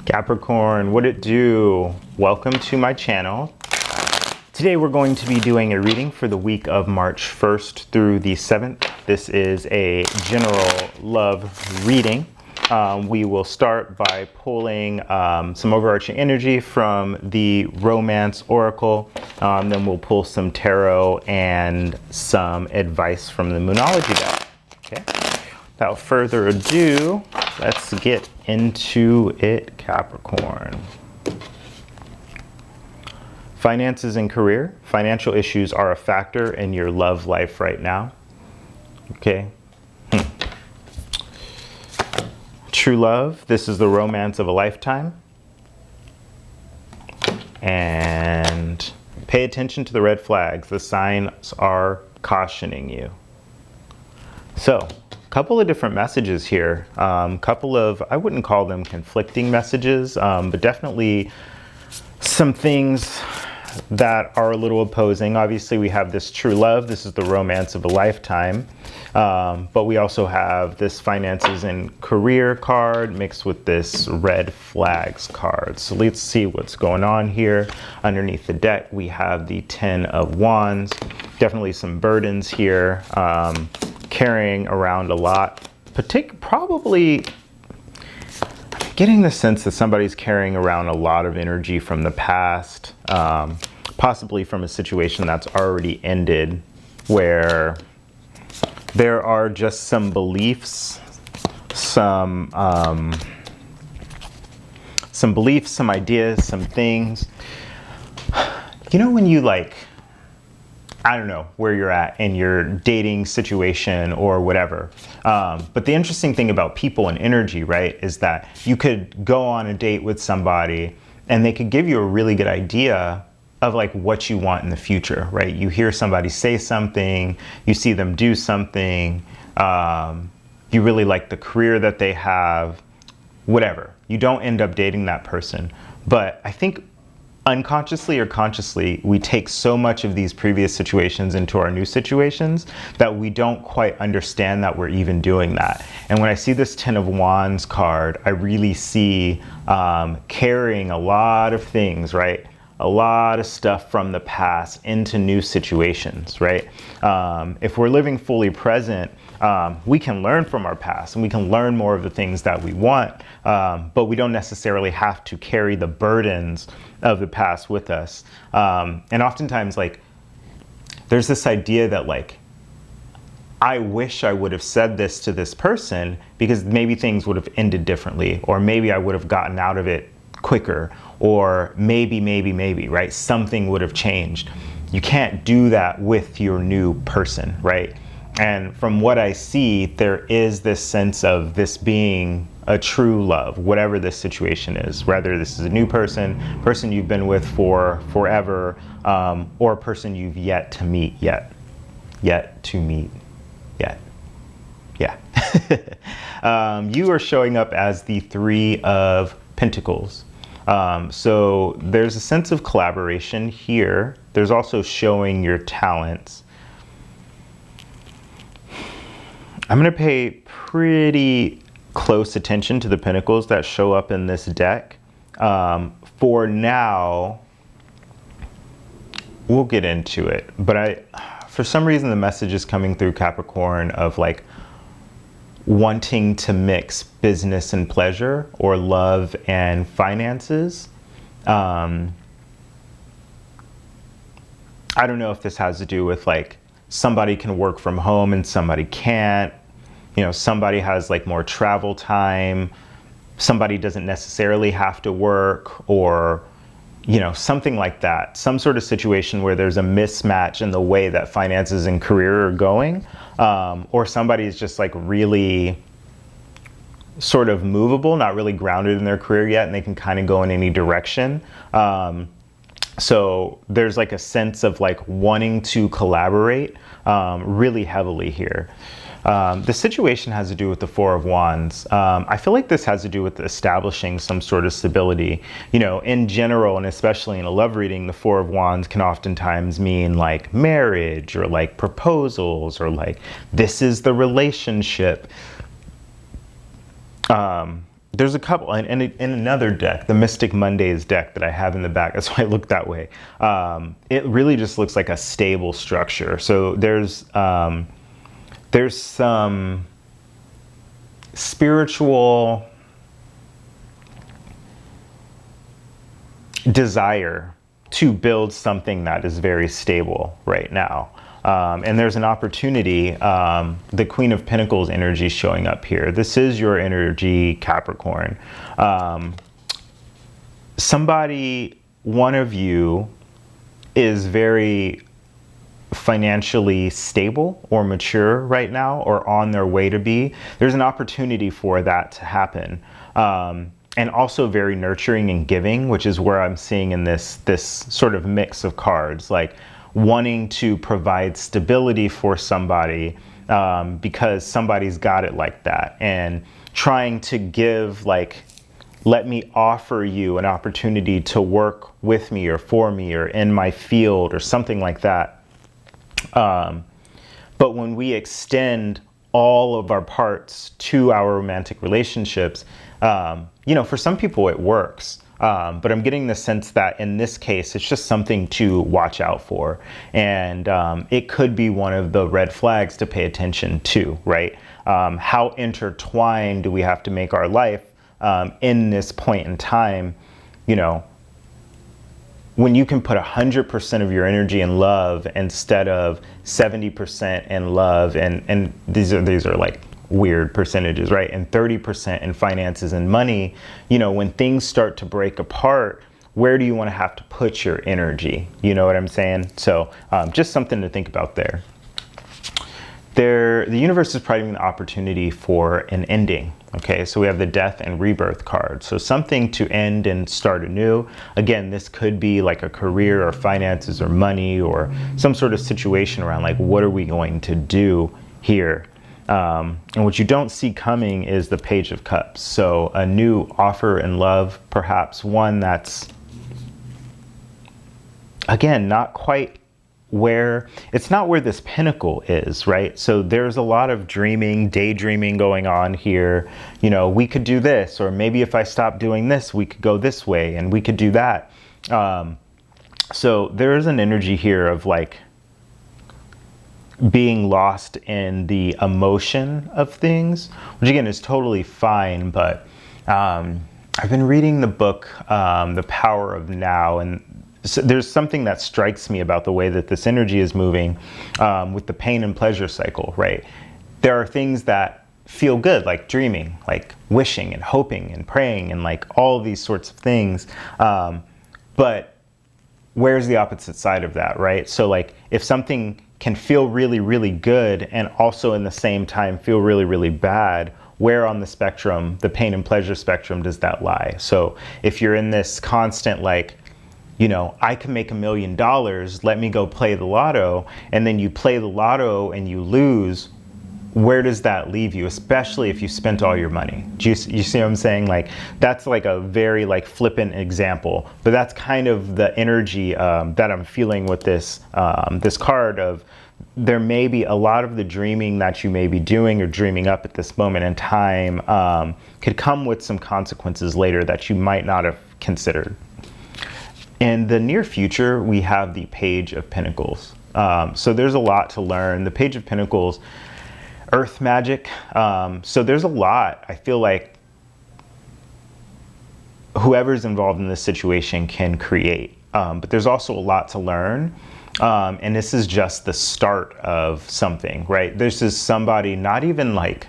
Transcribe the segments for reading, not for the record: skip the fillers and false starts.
Capricorn, what it do? Welcome to my channel. Today we're going to be doing a reading for the week of March 1st through the 7th. This is a general love reading. We will start by pulling some overarching energy from the Romance Oracle. Then we'll pull some tarot and some advice from the Moonology deck. Okay. Without further ado, let's get into it, Capricorn. Finances and career. Financial issues are a factor in your love life right now. Okay. True love. This is the romance of a lifetime. And pay attention to the red flags. The signs are cautioning you. So, a couple of different messages here. Couple of, I wouldn't call them conflicting messages, but definitely some things that are a little opposing. Obviously, we have this true love. This is the romance of a lifetime. But we also have this finances and career card mixed with this red flags card. So let's see what's going on here. Underneath the deck, we have the 10 of Wands. Definitely some burdens here. Carrying around a lot. Probably getting the sense that somebody's carrying around a lot of energy from the past, possibly from a situation that's already ended, where there are just some beliefs, some beliefs, some ideas, some things. You know, when you I don't know where you're at in your dating situation or whatever. But the interesting thing about people and energy, right, is that you could go on a date with somebody and they could give you a really good idea of what you want in the future, right? You hear somebody say something, you see them do something, you really like the career that they have, whatever. You don't end up dating that person. But I think unconsciously or consciously, we take so much of these previous situations into our new situations that we don't quite understand that we're even doing that. And when I see this 10 of Wands card, I really see carrying a lot of things, right? A lot of stuff from the past into new situations, right? If we're living fully present, we can learn from our past and we can learn more of the things that we want, but we don't necessarily have to carry the burdens of the past with us. And oftentimes, there's this idea that I wish I would have said this to this person because maybe things would have ended differently, or maybe I would have gotten out of it quicker, or maybe, right? Something would have changed. You can't do that with your new person, right? And from what I see, there is this sense of this being a true love, whatever this situation is, whether this is a new person you've been with for forever, or a person you've yet to meet yet. Yeah. You are showing up as the 3 of Pentacles. So there's a sense of collaboration here. There's also showing your talents. I'm going to pay pretty close attention to the pentacles that show up in this deck. For now, we'll get into it. But for some reason, the message is coming through Capricorn of wanting to mix business and pleasure, or love and finances. I don't know if this has to do with somebody can work from home and somebody can't. You know, somebody has more travel time. Somebody doesn't necessarily have to work, or, something like that. Some sort of situation where there's a mismatch in the way that finances and career are going. Or somebody is just really sort of movable, not really grounded in their career yet, and they can kind of go in any direction. So there's a sense of wanting to collaborate really heavily here. The situation has to do with the 4 of Wands. I feel like this has to do with establishing some sort of stability. In general, and especially in a love reading, the 4 of Wands can oftentimes mean marriage, or proposals, or this is the relationship. there's a couple, and in another deck, the Mystic Mondays deck that I have in the back, that's why I look that way. It really just looks like a stable structure. So there's some spiritual desire to build something that is very stable right now. And there's an opportunity, the Queen of Pentacles energy showing up here. This is your energy, Capricorn. One of you is very financially stable or mature right now, or on their way to be. There's an opportunity for that to happen. And also very nurturing and giving, which is where I'm seeing in this sort of mix of cards, like wanting to provide stability for somebody because somebody's got it like that, and trying to give, like, let me offer you an opportunity to work with me or for me or in my field or something like that. But when we extend all of our parts to our romantic relationships, for some people it works. But I'm getting the sense that in this case, it's just something to watch out for. And it could be one of the red flags to pay attention to, right? How intertwined do we have to make our life in this point in time? When you can put 100% of your energy in love instead of 70% in love, and these are like weird percentages, right? And 30% in finances and money, when things start to break apart, where do you want to have to put your energy? You know what I'm saying? So just something to think about there. The universe is providing the opportunity for an ending. Okay, so we have the death and rebirth card. So something to end and start anew. Again, this could be like a career or finances or money or some sort of situation around, like, what are we going to do here? And what you don't see coming is the Page of Cups. So a new offer in love, perhaps one that's, again, not quite it's not where this pinnacle is, right? So there's a lot of daydreaming going on here. We could do this, or maybe if I stop doing this, we could go this way and we could do that. So there is an energy here of like being lost in the emotion of things, which again is totally fine. But I've been reading the book, The Power of Now, and so there's something that strikes me about the way that this energy is moving with the pain and pleasure cycle, right? There are things that feel good, like dreaming, like wishing and hoping and praying and like all of these sorts of things. But where's the opposite side of that, right? So like if something can feel really, really good and also in the same time feel really, really bad, where on the spectrum, the pain and pleasure spectrum, does that lie? So if you're in this constant like, I can make $1 million, let me go play the lotto, and then you play the lotto and you lose, where does that leave you, especially if you spent all your money? You see what I'm saying? Like, that's like a very like flippant example, but that's kind of the energy that I'm feeling with this card of, there may be a lot of the dreaming that you may be doing or dreaming up at this moment in time could come with some consequences later that you might not have considered. In the near future, we have the Page of Pentacles. So there's a lot to learn. The Page of Pentacles, earth magic. So there's a lot. I feel like whoever's involved in this situation can create. But there's also a lot to learn. And this is just the start of something, right? This is somebody not even like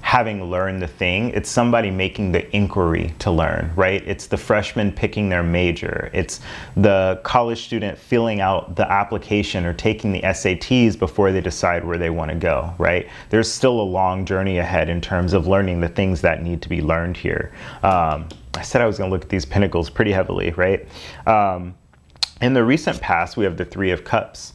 having learned the thing, it's somebody making the inquiry to learn, right? It's the freshman picking their major. It's the college student filling out the application or taking the SATs before they decide where they want to go, right? There's still a long journey ahead in terms of learning the things that need to be learned here. I said I was going to look at these pentacles pretty heavily, right? In the recent past, we have the Three of Cups.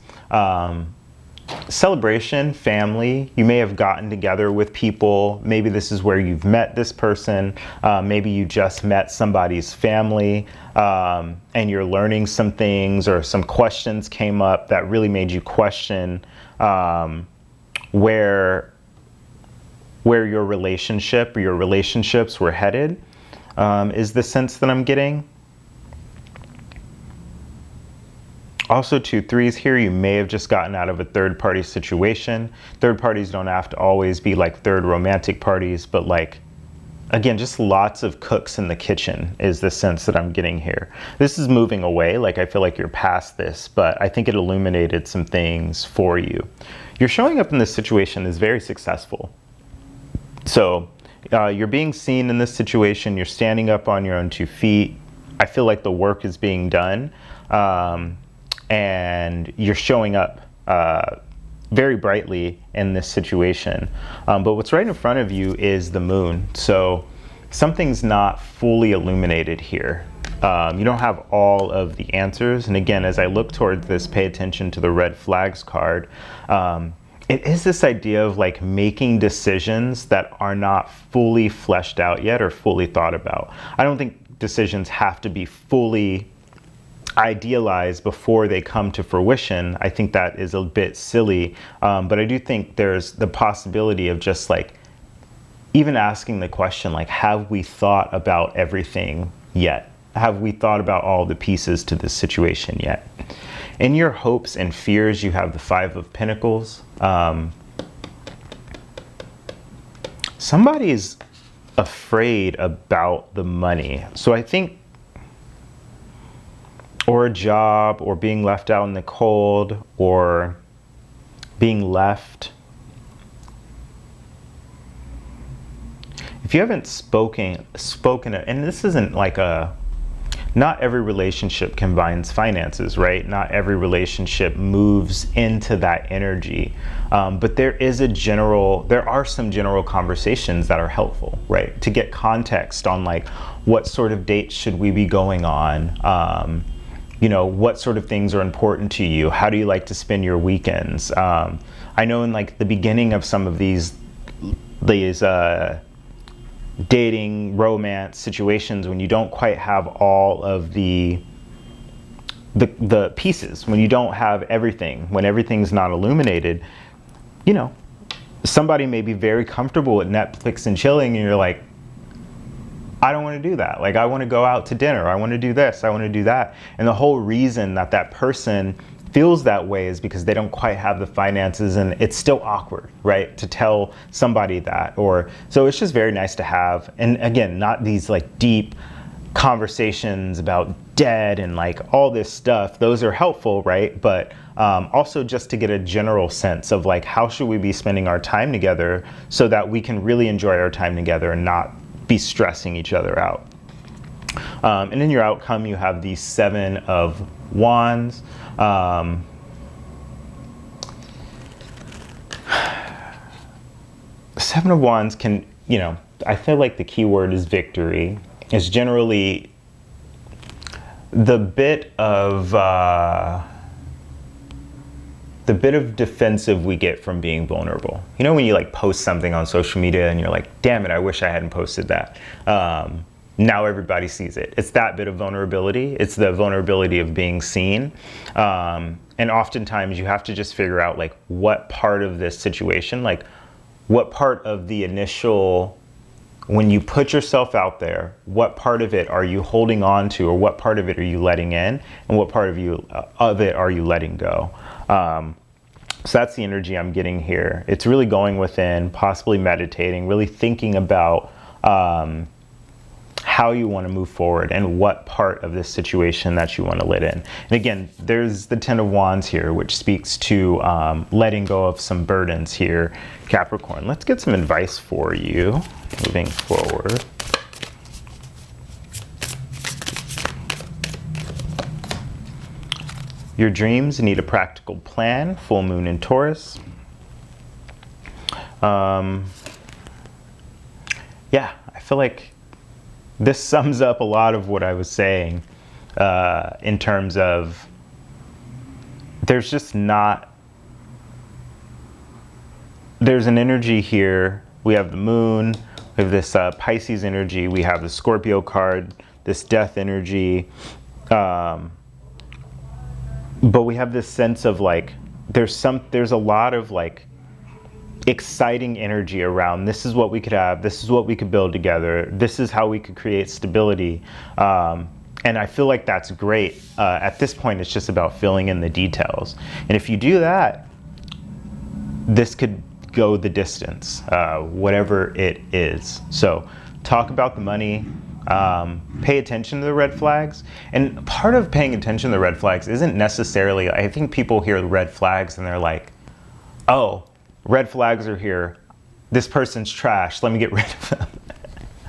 Celebration, family. You may have gotten together with people. Maybe this is where you've met this person. Maybe you just met somebody's family and you're learning some things, or some questions came up that really made you question where where your relationship or your relationships were headed, is the sense that I'm getting. Also, 2 3s here, you may have just gotten out of a third party situation. Third parties don't have to always be like third romantic parties, but like, again, just lots of cooks in the kitchen is the sense that I'm getting here. This is moving away, like I feel like you're past this, but I think it illuminated some things for you. You're showing up in this situation as very successful. So you're being seen in this situation, you're standing up on your own 2 feet. I feel like the work is being done. And you're showing up very brightly in this situation. But what's right in front of you is the moon. So something's not fully illuminated here. You don't have all of the answers. And again, as I look towards this, pay attention to the red flags card. It is this idea of like making decisions that are not fully fleshed out yet or fully thought about. I don't think decisions have to be fully idealized before they come to fruition. I think that is a bit silly, but I do think there's the possibility of just like even asking the question, like, have we thought about everything yet? Have we thought about all the pieces to this situation yet? In your hopes and fears, you have the 5 of Pentacles. Somebody's afraid about the money. So I think, or a job, or being left out in the cold, or being left. If you haven't spoken, and this isn't like not every relationship combines finances, right? Not every relationship moves into that energy. But there are some general conversations that are helpful, right? To get context on like, what sort of dates should we be going on? You know, what sort of things are important to you? How do you like to spend your weekends? I know in like the beginning of some of these dating, romance situations, when you don't quite have all of the pieces, when you don't have everything, when everything's not illuminated, you know, somebody may be very comfortable with Netflix and chilling, and you're like, I don't want to do that. Like, I want to go out to dinner. I want to do this. I want to do that. And the whole reason that person feels that way is because they don't quite have the finances, and it's still awkward, right? To tell somebody that, so it's just very nice to have. And again, not these like deep conversations about debt and like all this stuff. Those are helpful, right? But also just to get a general sense of like, how should we be spending our time together so that we can really enjoy our time together and not be stressing each other out. And in your outcome, you have the 7 of Wands. 7 of Wands can, you know, I feel like the key word is victory. It's generally the bit of defensive we get from being vulnerable. You know, when you like post something on social media and you're like, damn it, I wish I hadn't posted that. Now everybody sees it. It's that bit of vulnerability. It's the vulnerability of being seen. And oftentimes you have to just figure out like what part of this situation, like what part of the initial, when you put yourself out there, what part of it are you holding on to, or what part of it are you letting in, and what part of it are you letting go? So that's the energy I'm getting here. It's really going within, possibly meditating, really thinking about how you want to move forward and what part of this situation that you want to let in. And again, there's the 10 of Wands here, which speaks to letting go of some burdens here, Capricorn. Let's get some advice for you moving forward. Your dreams need a practical plan, full moon in Taurus. Yeah, I feel like this sums up a lot of what I was saying in terms of there's just not, there's an energy here. We have the moon, we have this Pisces energy, we have the Scorpio card, this death energy. But we have this sense of like, there's a lot of like exciting energy around this is what we could have, this is what we could build together, this is how we could create stability. And I feel like that's great. At this point, it's just about filling in the details. And if you do that, this could go the distance, whatever it is. So talk about the money, pay attention to the red flags. And part of paying attention to the red flags isn't necessarily, I think people hear the red flags and they're like, oh, red flags are here. This person's trash. Let me get rid of them.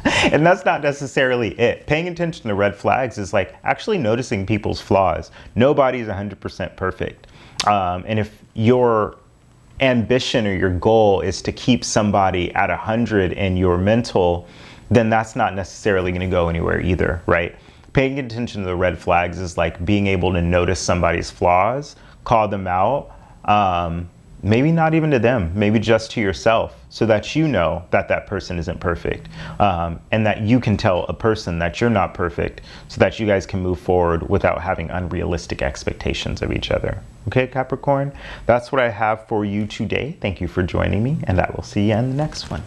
And that's not necessarily it. Paying attention to red flags is like actually noticing people's flaws. Nobody's 100% perfect. And if your ambition or your goal is to keep somebody at 100 in your mental, then that's not necessarily going to go anywhere either, right? Paying attention to the red flags is like being able to notice somebody's flaws, call them out, maybe not even to them, maybe just to yourself, so that you know that that person isn't perfect, and that you can tell a person that you're not perfect, so that you guys can move forward without having unrealistic expectations of each other. Okay, Capricorn, that's what I have for you today. Thank you for joining me, and I will see you in the next one.